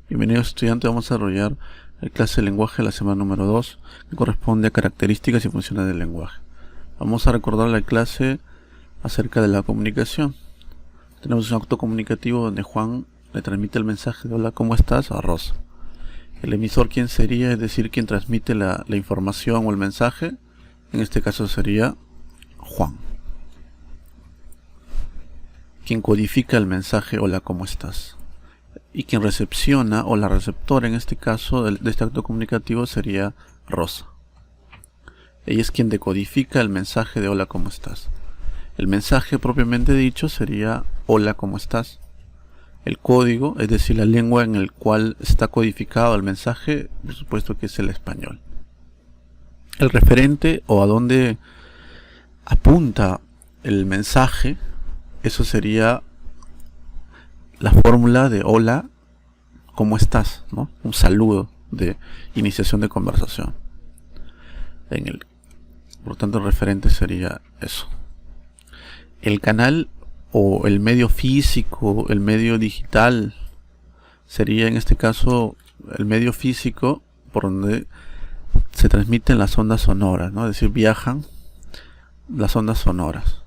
Bienvenidos estudiantes, vamos a desarrollar la clase de lenguaje de la semana número 2, que corresponde a características y funciones del lenguaje. Vamos a recordar la clase acerca de la comunicación. Tenemos un acto comunicativo donde Juan le transmite el mensaje de hola, ¿cómo estás? A Rosa. El emisor, ¿quién sería? Es decir, quien transmite la información o el mensaje. En este caso sería Juan. Quien codifica el mensaje hola, ¿cómo estás? Y quien recepciona, o la receptora en este caso de este acto comunicativo, sería Rosa. Ella es quien decodifica el mensaje de hola, ¿cómo estás? El mensaje propiamente dicho sería hola, ¿cómo estás? El código, es decir, la lengua en el cual está codificado el mensaje, por supuesto que es el español. El referente, o a dónde apunta el mensaje, eso sería la fórmula de hola, ¿cómo estás? ¿No? Un saludo de iniciación de conversación. Por lo tanto, el referente sería eso. El canal o el medio físico, el medio digital, sería en este caso el medio físico por donde se transmiten las ondas sonoras, ¿no? Es decir, viajan las ondas sonoras.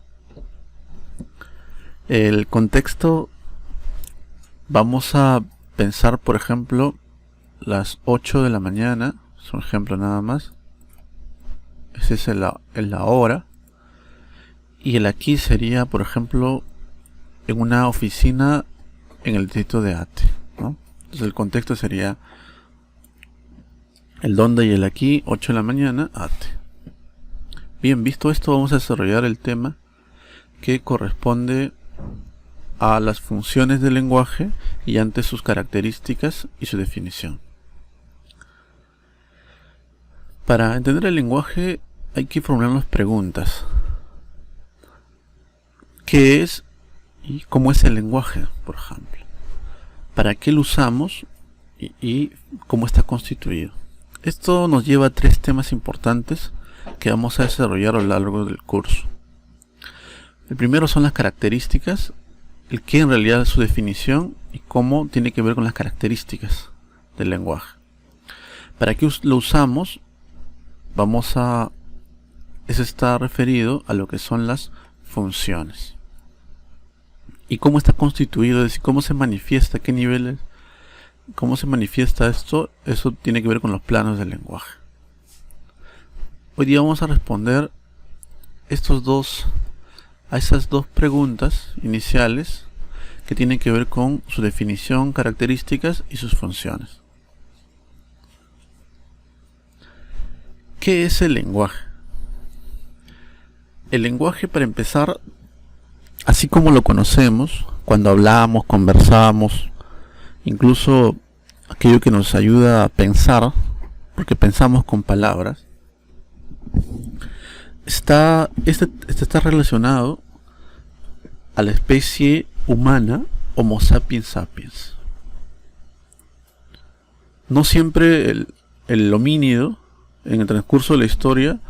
El contexto, vamos a pensar, por ejemplo, las 8 de la mañana, es un ejemplo nada más. Ese es la hora. Y el aquí sería, por ejemplo, en una oficina en el distrito de Ate, ¿no? Entonces el contexto sería el dónde y el aquí, 8 de la mañana, Ate. Bien, visto esto, vamos a desarrollar el tema que corresponde a las funciones del lenguaje y antes sus características y su definición. Para entender el lenguaje hay que formularnos preguntas. ¿Qué es y cómo es el lenguaje, por ejemplo? ¿Para qué lo usamos y cómo está constituido? Esto nos lleva a tres temas importantes que vamos a desarrollar a lo largo del curso. El primero son las características, el qué en realidad es su definición y cómo tiene que ver con las características del lenguaje. ¿Para qué lo usamos? Eso está referido a lo que son las funciones. ¿Y cómo está constituido? Es decir, cómo se manifiesta, qué niveles, cómo se manifiesta esto. Eso tiene que ver con los planos del lenguaje. Hoy día vamos a responder a esas dos preguntas iniciales que tienen que ver con su definición, características y sus funciones. ¿Qué es el lenguaje? El lenguaje, para empezar, así como lo conocemos, cuando hablamos, conversamos, incluso aquello que nos ayuda a pensar, porque pensamos con palabras, está relacionado a la especie humana Homo sapiens sapiens. No siempre el homínido en el transcurso de la historia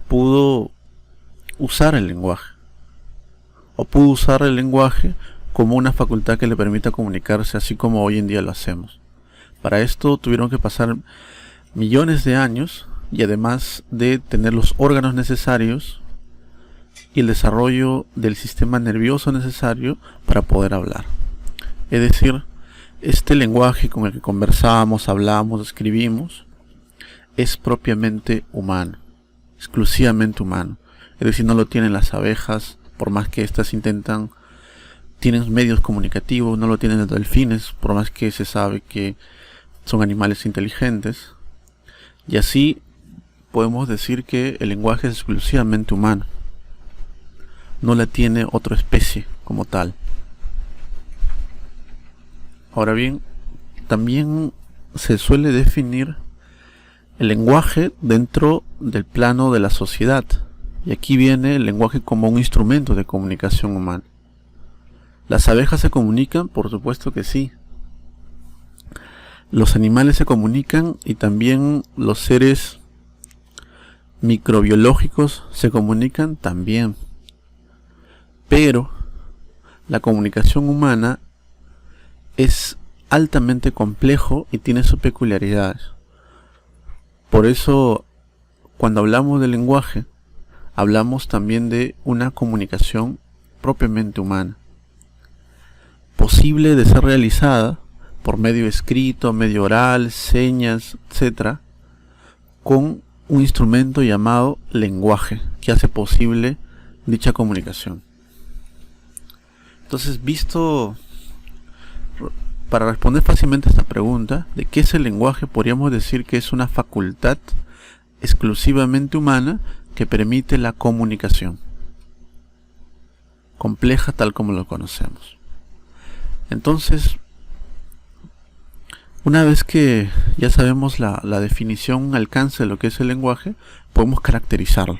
pudo usar el lenguaje, o pudo usar el lenguaje como una facultad que le permita comunicarse así como hoy en día lo hacemos. Para esto tuvieron que pasar millones de años y además de tener los órganos necesarios y el desarrollo del sistema nervioso necesario para poder hablar. Es decir, este lenguaje con el que conversamos, hablamos, escribimos, es propiamente humano, exclusivamente humano. Es decir, no lo tienen las abejas, por más que éstas tienen medios comunicativos, no lo tienen los delfines, por más que se sabe que son animales inteligentes. Y así podemos decir que el lenguaje es exclusivamente humano. No la tiene otra especie como tal. Ahora bien, también se suele definir el lenguaje dentro del plano de la sociedad. Y aquí viene el lenguaje como un instrumento de comunicación humana. ¿Las abejas se comunican? Por supuesto que sí. Los animales se comunican y también los seres microbiológicos se comunican también. Pero la comunicación humana es altamente complejo y tiene sus peculiaridades. Por eso, cuando hablamos del lenguaje, hablamos también de una comunicación propiamente humana, posible de ser realizada por medio escrito, medio oral, señas, etc., con un instrumento llamado lenguaje, que hace posible dicha comunicación. Entonces, para responder fácilmente a esta pregunta, ¿de qué es el lenguaje? Podríamos decir que es una facultad exclusivamente humana que permite la comunicación, compleja tal como lo conocemos. Entonces, una vez que ya sabemos la definición, un alcance de lo que es el lenguaje, podemos caracterizarlo.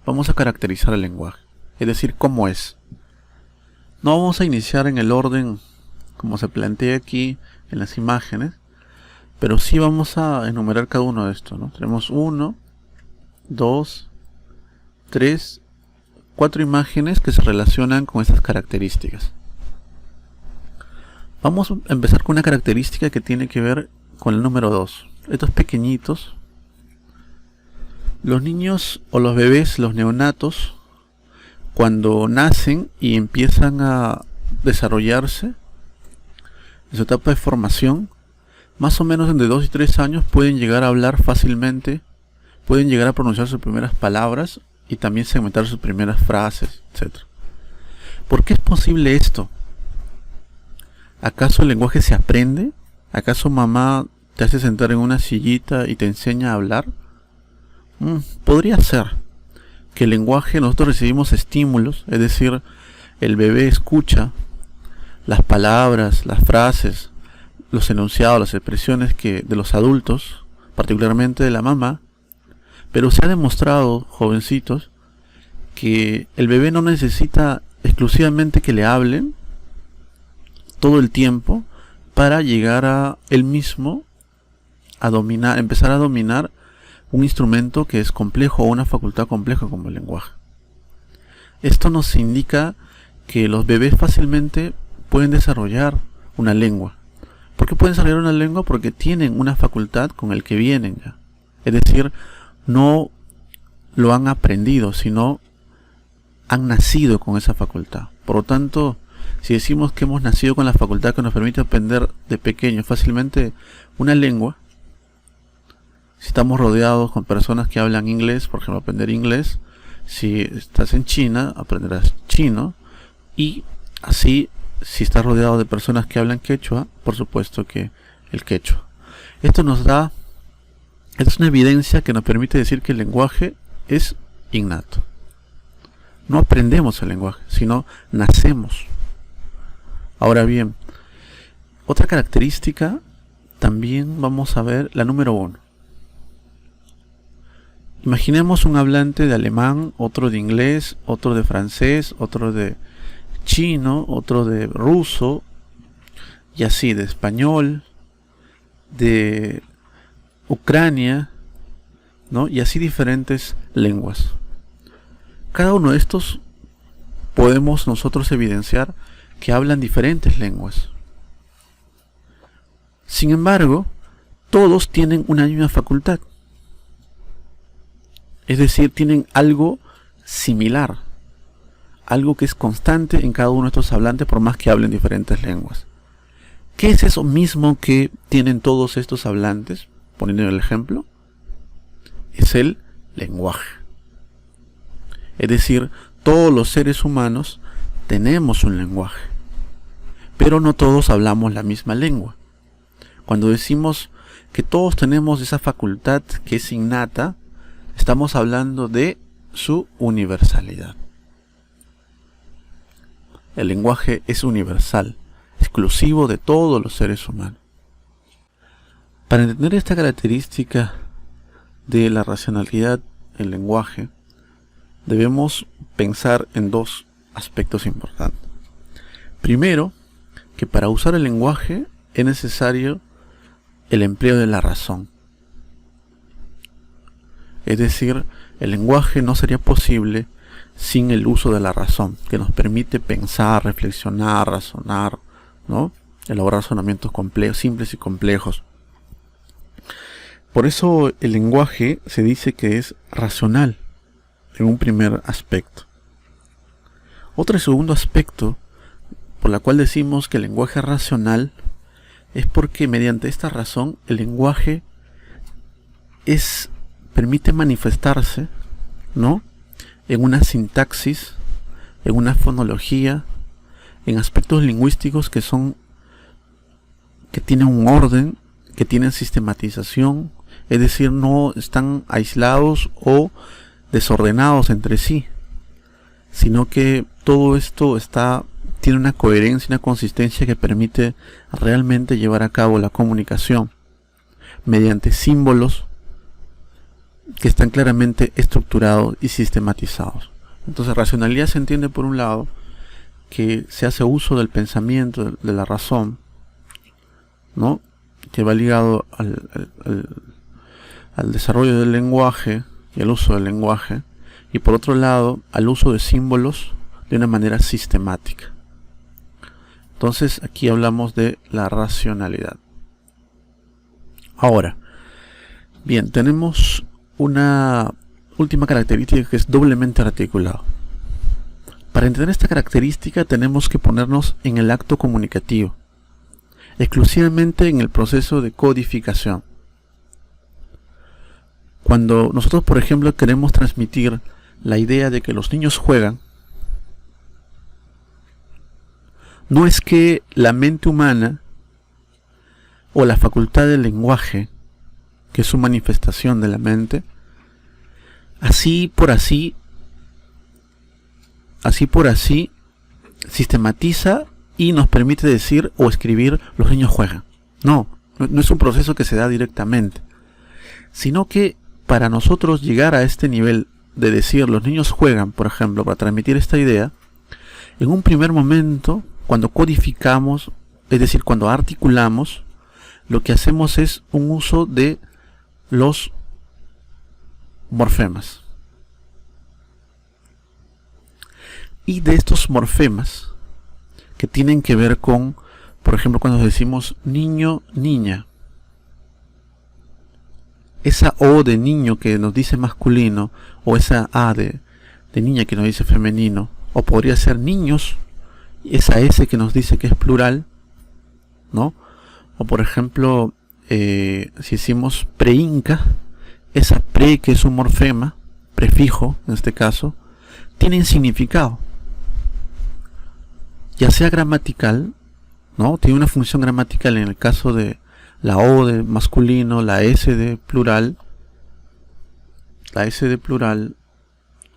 Vamos a caracterizar el lenguaje, es decir, cómo es. No vamos a iniciar en el orden como se plantea aquí en las imágenes, pero sí vamos a enumerar cada uno de estos, ¿no? Tenemos 1, 2, 3, 4 imágenes que se relacionan con estas características. Vamos a empezar con una característica que tiene que ver con el número 2. Estos pequeñitos, los niños o los bebés, los neonatos, cuando nacen y empiezan a desarrollarse en su etapa de formación, más o menos entre 2 y 3 años pueden llegar a hablar fácilmente, pueden llegar a pronunciar sus primeras palabras y también segmentar sus primeras frases, etc. ¿Por qué es posible esto? ¿Acaso el lenguaje se aprende? ¿Acaso mamá te hace sentar en una sillita y te enseña a hablar? Podría ser que el lenguaje, nosotros recibimos estímulos, es decir, el bebé escucha las palabras, las frases, los enunciados, las expresiones de los adultos, particularmente de la mamá, pero se ha demostrado, jovencitos, que el bebé no necesita exclusivamente que le hablen todo el tiempo para llegar a él mismo a dominar, empezar a dominar un instrumento que es complejo o una facultad compleja como el lenguaje. Esto nos indica que los bebés fácilmente pueden desarrollar una lengua. ¿Por qué pueden desarrollar una lengua? Porque tienen una facultad con el que vienen ya. Es decir, no lo han aprendido, sino han nacido con esa facultad. Por lo tanto, si decimos que hemos nacido con la facultad que nos permite aprender de pequeño fácilmente una lengua, si estamos rodeados con personas que hablan inglés, por ejemplo, aprender inglés. Si estás en China, aprenderás chino. Y así, si estás rodeado de personas que hablan quechua, por supuesto que el quechua. Esto es una evidencia que nos permite decir que el lenguaje es innato. No aprendemos el lenguaje, sino nacemos. Ahora bien, otra característica, también vamos a ver la número 1. Imaginemos un hablante de alemán, otro de inglés, otro de francés, otro de chino, otro de ruso, y así, de español, de Ucrania, ¿no? Y así diferentes lenguas. Cada uno de estos podemos nosotros evidenciar que hablan diferentes lenguas. Sin embargo, todos tienen una misma facultad. Es decir, tienen algo similar, algo que es constante en cada uno de estos hablantes, por más que hablen diferentes lenguas. ¿Qué es eso mismo que tienen todos estos hablantes? Poniendo el ejemplo, es el lenguaje. Es decir, todos los seres humanos tenemos un lenguaje, pero no todos hablamos la misma lengua. Cuando decimos que todos tenemos esa facultad que es innata, estamos hablando de su universalidad. El lenguaje es universal, exclusivo de todos los seres humanos. Para entender esta característica de la racionalidad del lenguaje, debemos pensar en dos aspectos importantes. Primero, que para usar el lenguaje es necesario el empleo de la razón. Es decir, el lenguaje no sería posible sin el uso de la razón, que nos permite pensar, reflexionar, razonar, ¿no? Elaborar razonamientos complejos, simples y complejos. Por eso el lenguaje se dice que es racional en un primer aspecto. Otro segundo aspecto por la cual decimos que el lenguaje es racional es porque mediante esta razón el lenguaje permite manifestarse, ¿no?, en una sintaxis, en una fonología, en aspectos lingüísticos que tienen un orden, que tienen sistematización, es decir, no están aislados o desordenados entre sí, sino que todo esto tiene una coherencia, una consistencia que permite realmente llevar a cabo la comunicación mediante símbolos que están claramente estructurados y sistematizados. Entonces, racionalidad se entiende por un lado que se hace uso del pensamiento, de la razón, ¿no?, que va ligado al desarrollo del lenguaje y al uso del lenguaje, y por otro lado al uso de símbolos de una manera sistemática. Entonces aquí hablamos de la racionalidad. Ahora, bien, tenemos una última característica que es doblemente articulado. Para entender esta característica tenemos que ponernos en el acto comunicativo, exclusivamente en el proceso de codificación. Cuando nosotros, por ejemplo, queremos transmitir la idea de que los niños juegan, no es que la mente humana o la facultad del lenguaje, que es su manifestación de la mente, así por así sistematiza y nos permite decir o escribir los niños juegan. No es un proceso que se da directamente, sino que para nosotros llegar a este nivel de decir los niños juegan, por ejemplo, para transmitir esta idea, en un primer momento, cuando codificamos, es decir, cuando articulamos, lo que hacemos es un uso de los morfemas. Y de estos morfemas que tienen que ver con, por ejemplo, cuando decimos niño, niña, esa O de niño que nos dice masculino, o esa A de niña que nos dice femenino, o podría ser niños, esa S que nos dice que es plural, ¿no? O por ejemplo, si decimos preinca, esa pre que es un morfema, prefijo en este caso, tienen significado, ya sea gramatical, ¿no? Tiene una función gramatical en el caso de la O de masculino, la S de plural,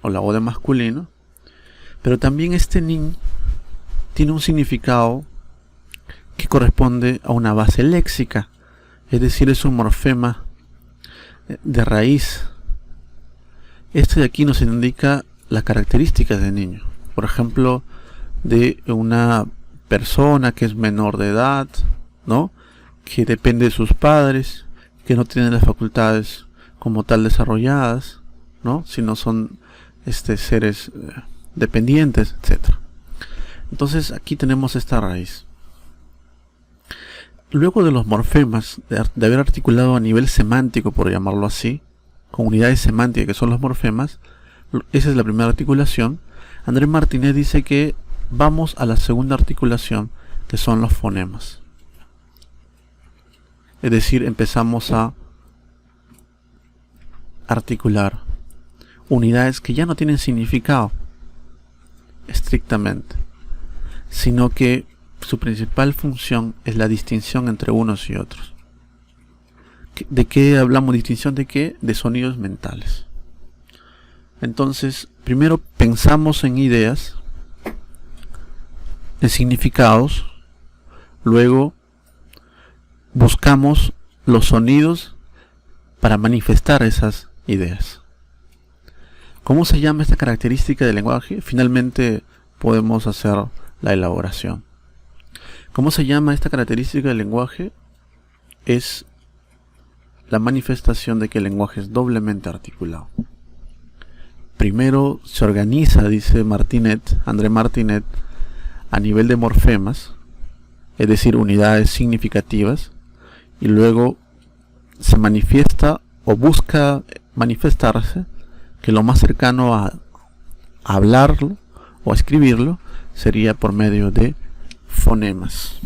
o la O de masculino, pero también este nin tiene un significado que corresponde a una base léxica, es decir, es un morfema de raíz. Este de aquí nos indica las características del niño, por ejemplo, de una persona que es menor de edad, ¿no?, que depende de sus padres, que no tienen las facultades como tal desarrolladas, ¿no?, sino son seres dependientes, etc. Entonces aquí tenemos esta raíz. Luego de los morfemas, de haber articulado a nivel semántico, por llamarlo así, con unidades semánticas que son los morfemas, esa es la primera articulación. André Martinez dice que vamos a la segunda articulación, que son los fonemas. Es decir, empezamos a articular unidades que ya no tienen significado estrictamente, sino que su principal función es la distinción entre unos y otros. ¿De qué hablamos? ¿Distinción de qué? De sonidos mentales. Entonces, primero pensamos en ideas, en significados, luego buscamos los sonidos para manifestar esas ideas. ¿Cómo se llama esta característica del lenguaje? Finalmente podemos hacer la elaboración. ¿Cómo se llama esta característica del lenguaje? Es la manifestación de que el lenguaje es doblemente articulado. Primero se organiza, dice André Martinet, a nivel de morfemas, es decir, unidades significativas, y luego se manifiesta o busca manifestarse, que lo más cercano a hablarlo o a escribirlo sería por medio de fonemas.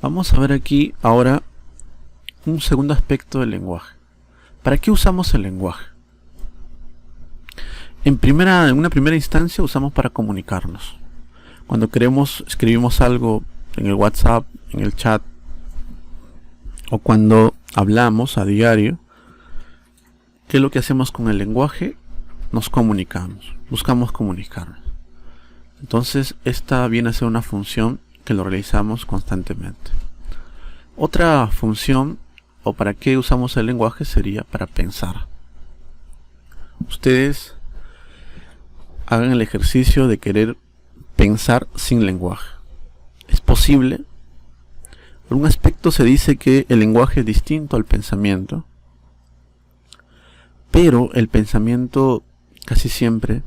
Vamos a ver aquí ahora un segundo aspecto del lenguaje. ¿Para qué usamos el lenguaje? En una primera instancia usamos para comunicarnos. Cuando escribimos algo en el WhatsApp, en el chat, o cuando hablamos a diario, ¿qué es lo que hacemos con el lenguaje? Nos comunicamos, buscamos comunicarnos. Entonces, esta viene a ser una función que lo realizamos constantemente. Otra función, o para qué usamos el lenguaje, sería para pensar. Ustedes hagan el ejercicio de querer pensar sin lenguaje. ¿Es posible? Por un aspecto se dice que el lenguaje es distinto al pensamiento, pero el pensamiento casi siempre,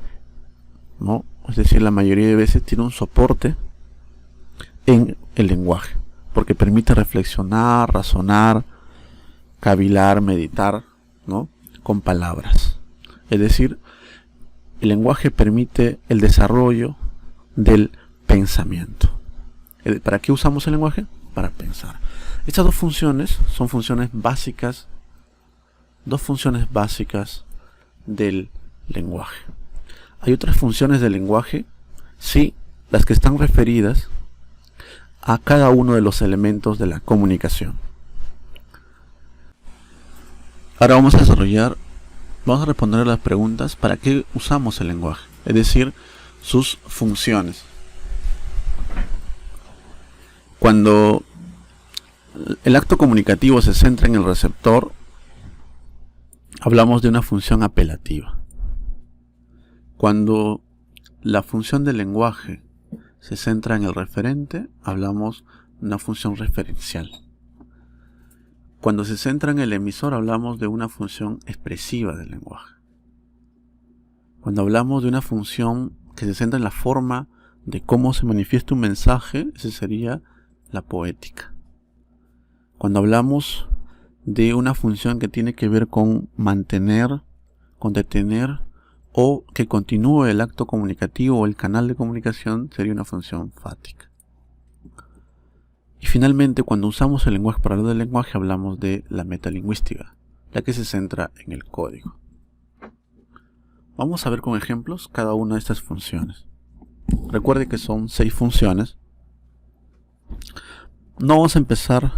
¿no? Es decir, la mayoría de veces tiene un soporte en el lenguaje, porque permite reflexionar, razonar, cavilar, meditar, ¿no? Con palabras. Es decir, el lenguaje permite el desarrollo del pensamiento. ¿Para qué usamos el lenguaje? Para pensar. Estas dos funciones son funciones básicas, del lenguaje. Hay otras funciones del lenguaje, sí, las que están referidas a cada uno de los elementos de la comunicación. Ahora vamos a responder a las preguntas: ¿para qué usamos el lenguaje? Es decir, sus funciones. Cuando el acto comunicativo se centra en el receptor, hablamos de una función apelativa. Cuando la función del lenguaje se centra en el referente, hablamos de una función referencial. Cuando se centra en el emisor, hablamos de una función expresiva del lenguaje. Cuando hablamos de una función que se centra en la forma de cómo se manifiesta un mensaje, esa sería la poética. Cuando hablamos de una función que tiene que ver con mantener, con detener o que continúe el acto comunicativo o el canal de comunicación, sería una función fática. Y finalmente, cuando usamos el lenguaje para hablar del lenguaje, hablamos de la metalingüística, la que se centra en el código. Vamos a ver con ejemplos cada una de estas funciones. Recuerde que son 6 funciones. No vamos a empezar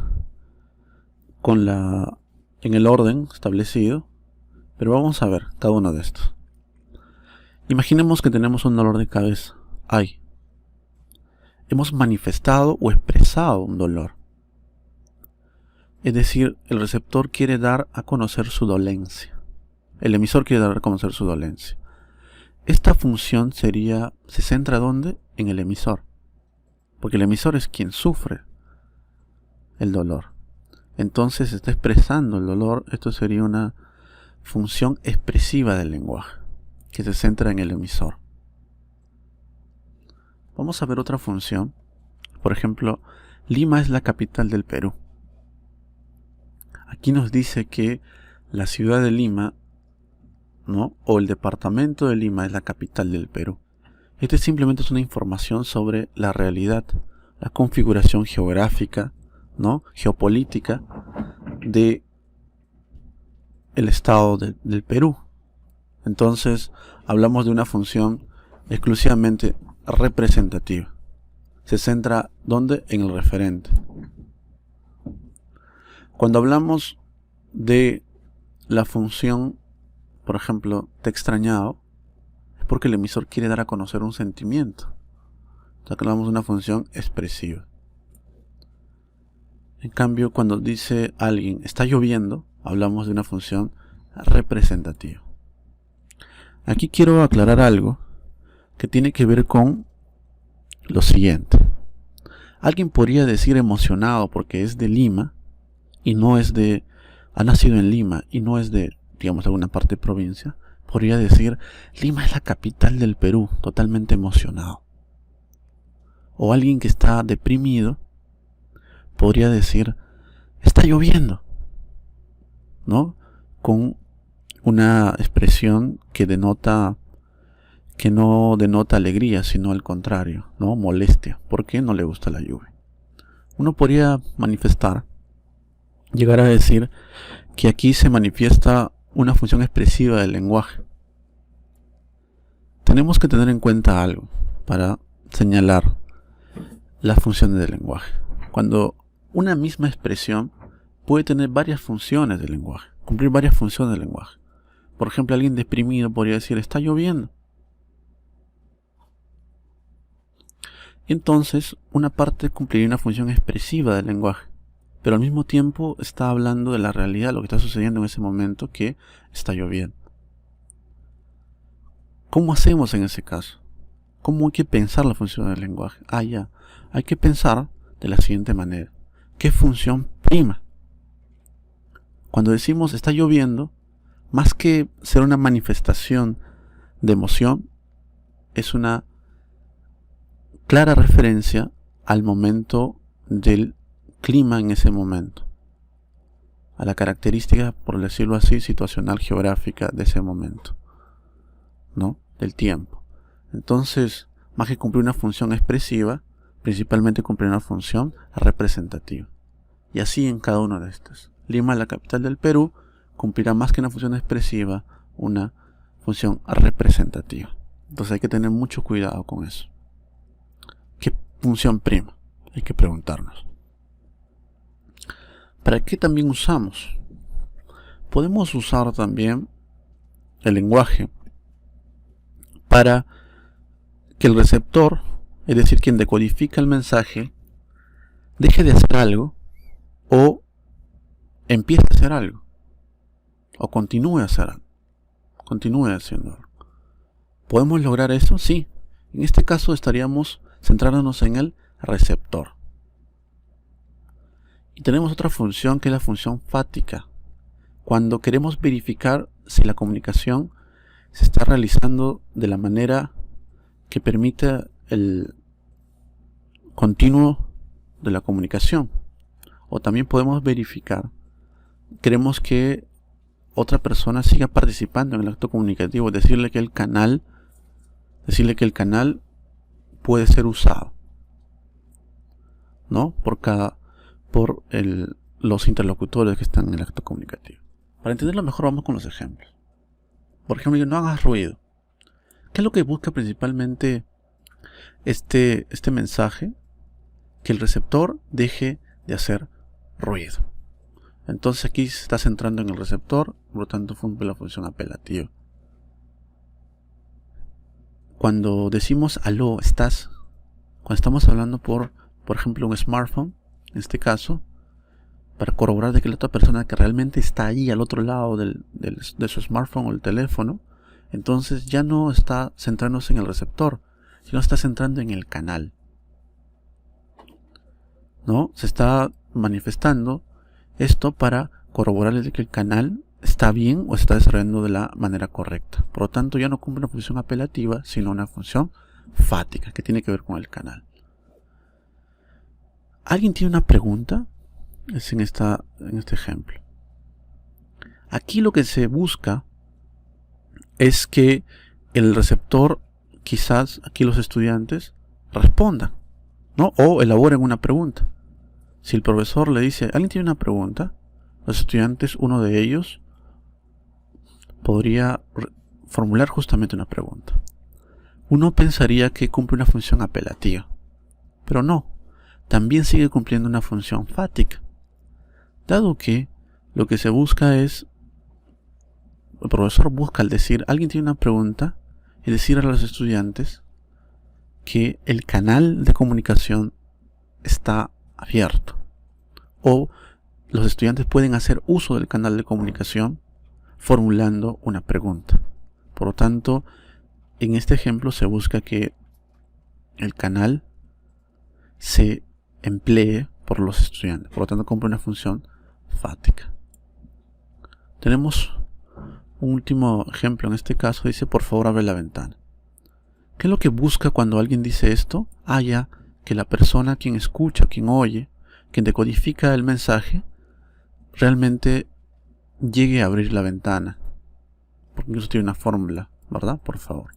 en el orden establecido, pero vamos a ver cada uno de estos. Imaginemos que tenemos un dolor de cabeza. Hemos manifestado o expresado un dolor. Es decir, el receptor quiere dar a conocer su dolencia. El emisor quiere dar a conocer su dolencia. Esta función se centra ¿dónde? En el emisor. Porque el emisor es quien sufre el dolor. Entonces está expresando el dolor. Esto sería una función expresiva del lenguaje, que se centra en el emisor. Vamos a ver otra función. Por ejemplo, Lima es la capital del Perú. Aquí nos dice que la ciudad de Lima, ¿no? O el departamento de Lima es la capital del Perú. Este simplemente es una información sobre la realidad, la configuración geográfica, ¿no? Geopolítica de el estado del Perú. Entonces, hablamos de una función exclusivamente representativa. Se centra ¿dónde? En el referente. Cuando hablamos de la función, por ejemplo, te he extrañado, es porque el emisor quiere dar a conocer un sentimiento. Entonces hablamos de una función expresiva. En cambio, cuando dice alguien está lloviendo, hablamos de una función representativa. Aquí quiero aclarar algo que tiene que ver con lo siguiente. Alguien podría decir emocionado porque es de Lima y no es ha nacido en Lima y no es de, digamos, alguna parte de provincia. Podría decir, Lima es la capital del Perú, totalmente emocionado. o alguien que está deprimido podría decir, está lloviendo, ¿no? Con una expresión que no denota alegría, sino al contrario, ¿no? Molestia, porque no le gusta la lluvia. Uno podría llegar a decir que aquí se manifiesta una función expresiva del lenguaje. Tenemos que tener en cuenta algo para señalar las funciones del lenguaje. Cuando una misma expresión puede tener varias funciones del lenguaje, cumplir varias funciones del lenguaje. Por ejemplo, alguien deprimido podría decir, está lloviendo. Entonces, una parte cumpliría una función expresiva del lenguaje, pero al mismo tiempo está hablando de la realidad, lo que está sucediendo en ese momento, que está lloviendo. ¿Cómo hacemos en ese caso? ¿Cómo hay que pensar la función del lenguaje? Hay que pensar de la siguiente manera. ¿Qué función prima? Cuando decimos está lloviendo, más que ser una manifestación de emoción, es una clara referencia al momento del clima en ese momento, a la característica, por decirlo así, situacional geográfica de ese momento, ¿no? Del tiempo. Entonces, más que cumplir una función expresiva, principalmente cumplir una función representativa. Y así en cada una de estas. Lima, la capital del Perú, cumplirá más que una función expresiva, una función representativa. Entonces hay que tener mucho cuidado con eso. ¿Qué función prima? Hay que preguntarnos. ¿Para qué también usamos? Podemos usar también el lenguaje para que el receptor, es decir, quien decodifica el mensaje, deje de hacer algo o empiece a hacer algo o continúe a hacer algo, continúe haciendo algo. ¿Podemos lograr eso? Sí. En este caso estaríamos centrándonos en el receptor. Y tenemos otra función que es la función fática. Cuando queremos verificar si la comunicación se está realizando de la manera que permite el continuo de la comunicación. O también podemos verificar, queremos que otra persona siga participando en el acto comunicativo, decirle que el canal puede ser usado, ¿no? Por los interlocutores que están en el acto comunicativo. Para entenderlo mejor, vamos con los ejemplos. Por ejemplo, no hagas ruido. ¿Qué es lo que busca principalmente este mensaje? Que el receptor deje de hacer ruido. Entonces aquí se está centrando en el receptor, por lo tanto cumple la función apelativa. Cuando decimos aló, estás, cuando estamos hablando por ejemplo un smartphone, en este caso, para corroborar de que la otra persona que realmente está ahí al otro lado de su smartphone o el teléfono, entonces ya no está centrándose en el receptor, sino está centrando en el canal, ¿no? Se está manifestando esto para corroborarle de que el canal está bien o está desarrollando de la manera correcta. Por lo tanto, ya no cumple una función apelativa, sino una función fática, que tiene que ver con el canal. ¿Alguien tiene una pregunta? Es en este ejemplo. Aquí lo que se busca es que el receptor, quizás aquí los estudiantes, respondan, ¿no? O elaboren una pregunta. Si el profesor le dice, ¿alguien tiene una pregunta? Los estudiantes, uno de ellos, podría formular justamente una pregunta. Uno pensaría que cumple una función apelativa, pero no, también sigue cumpliendo una función fática, dado que lo que se busca es, el profesor busca al decir, alguien tiene una pregunta, y decir a los estudiantes que el canal de comunicación está abierto, o los estudiantes pueden hacer uso del canal de comunicación formulando una pregunta. Por lo tanto, en este ejemplo se busca que el canal se emplee por los estudiantes. Por lo tanto, cumple una función fática. Tenemos un último ejemplo. En este caso dice, por favor, abre la ventana. ¿Qué es lo que busca cuando alguien dice esto? que la persona, quien escucha, quien oye, quien decodifica el mensaje, realmente llegue a abrir la ventana. Porque eso tiene una fórmula, ¿verdad? Por favor.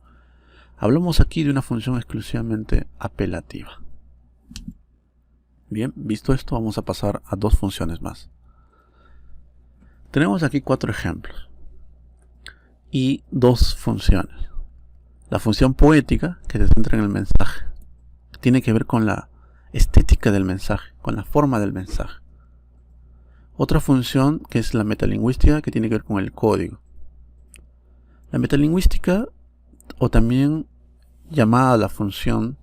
Hablamos aquí de una función exclusivamente apelativa. Bien, visto esto, vamos a pasar a dos funciones más. Tenemos aquí 4 ejemplos y 2 funciones. La función poética, que se centra en el mensaje, que tiene que ver con la estética del mensaje, con la forma del mensaje. Otra función, que es la metalingüística, que tiene que ver con el código. La metalingüística, o también llamada la función,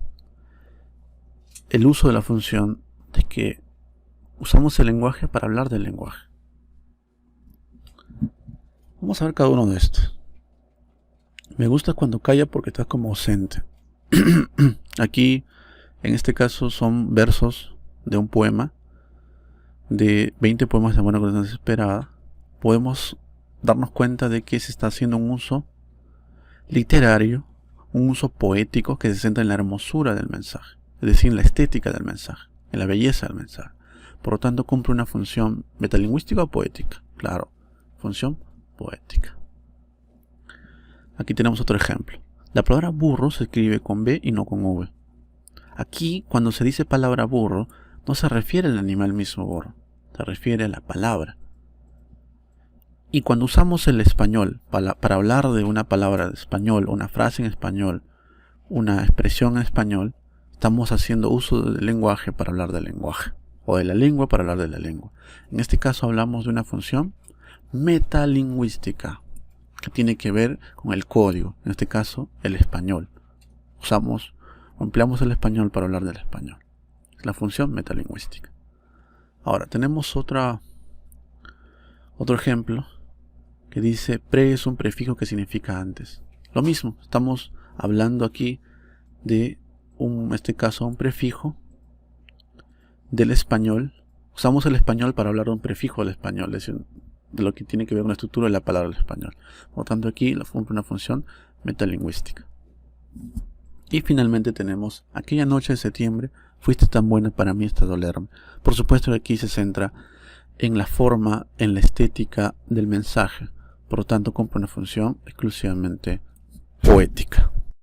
el uso de la función de que usamos el lenguaje para hablar del lenguaje. Vamos a ver cada uno de estos. Me gusta cuando calla porque está como ausente. Aquí, en este caso, son versos de un poema, de 20 poemas de Amor en Corazón Desesperada. Podemos darnos cuenta de que se está haciendo un uso literario, un uso poético que se centra en la hermosura del mensaje, es decir, en la estética del mensaje, en la belleza del mensaje. Por lo tanto, cumple una función metalingüística o poética. Claro, función poética. Aquí tenemos otro ejemplo. La palabra burro se escribe con B y no con V. Aquí, cuando se dice palabra burro, no se refiere al animal mismo burro, se refiere a la palabra. Y cuando usamos el español para hablar de una palabra de español, una frase en español, una expresión en español, estamos haciendo uso del lenguaje para hablar del lenguaje, o de la lengua para hablar de la lengua. En este caso hablamos de una función metalingüística, que tiene que ver con el código, en este caso el español. Empleamos el español para hablar del español. Es la función metalingüística. Ahora tenemos otro ejemplo que dice pre es un prefijo que significa antes. Lo mismo, estamos hablando aquí de en este caso un prefijo del español. Usamos el español para hablar de un prefijo del español, es decir, de lo que tiene que ver con la estructura de la palabra del español. Por lo tanto, aquí cumple una función metalingüística. Y finalmente tenemos aquella noche de septiembre, fuiste tan buena para mí hasta dolerme. Por supuesto que aquí se centra en la forma, en la estética del mensaje. Por lo tanto, cumple una función exclusivamente poética.